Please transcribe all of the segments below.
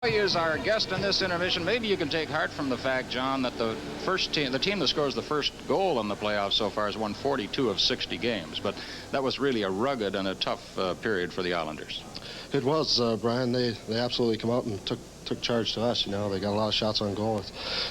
Is our guest in this intermission. Maybe you can take heart from the fact, John, that the team that scores the first goal in the playoffs so far has won 42 of 60 games. But that was really a rugged and a tough period for the Islanders. It was, Brian. They absolutely come out and took charge to us. You know, they got a lot of shots on goal.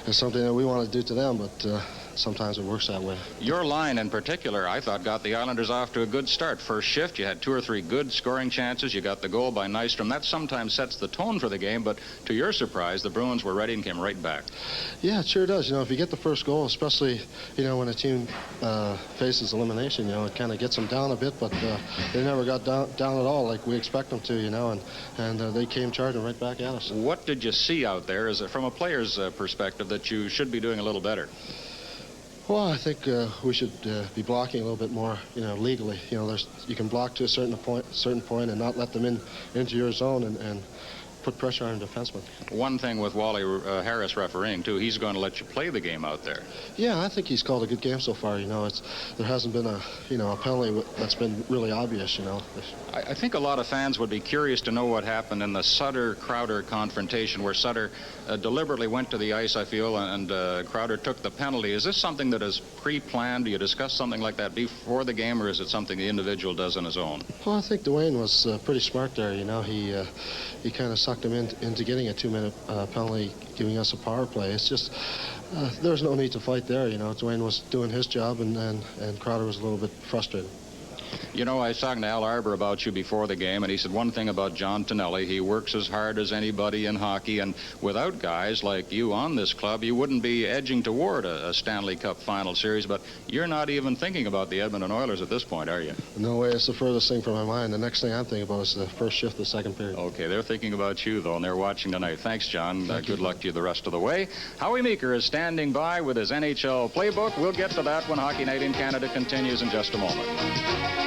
It's something that we want to do to them, but sometimes it works that way. Your line in particular, I thought, got the Islanders off to a good start. First shift, you had 2 or 3 good scoring chances. You got the goal by Nystrom. That sometimes sets the tone for the game, but to your surprise, the Bruins were ready and came right back. Yeah, it sure does. You know, if you get the first goal, especially, you know, when a team faces elimination, you know, it kind of gets them down a bit, but they never got down at all like we expect them to, you know, and they came charging right back at us. What did you see out there, is it from a player's perspective, that you should be doing a little better? Well, I think we should be blocking a little bit more, you know, legally. You know, you can block to a certain point and not let them into your zone and put pressure on a defenseman. One thing with Wally Harris refereeing, too, he's going to let you play the game out there. Yeah, I think he's called a good game so far. You know, there hasn't been a penalty that's been really obvious, you know. I think a lot of fans would be curious to know what happened in the Sutter-Crowder confrontation, where Sutter deliberately went to the ice, I feel, and Crowder took the penalty. Is this something that is pre-planned? Do you discuss something like that before the game, or is it something the individual does on his own? Well, I think Dwayne was pretty smart there. You know, he kind of sucked him into getting a 2-minute penalty, giving us a power play. It's just there's no need to fight there. You know, Dwayne was doing his job, and Crowder was a little bit frustrated. You know, I was talking to Al Arbor about you before the game, and he said one thing about John Tonelli: he works as hard as anybody in hockey, and without guys like you on this club, you wouldn't be edging toward a Stanley Cup final series. But you're not even thinking about the Edmonton Oilers at this point, are you? No way. It's the furthest thing from my mind. The next thing I'm thinking about is the first shift of the second period. Okay, they're thinking about you, though, and they're watching tonight. Thanks, John. Good luck to you the rest of the way. Howie Meeker is standing by with his NHL playbook. We'll get to that when Hockey Night in Canada continues in just a moment.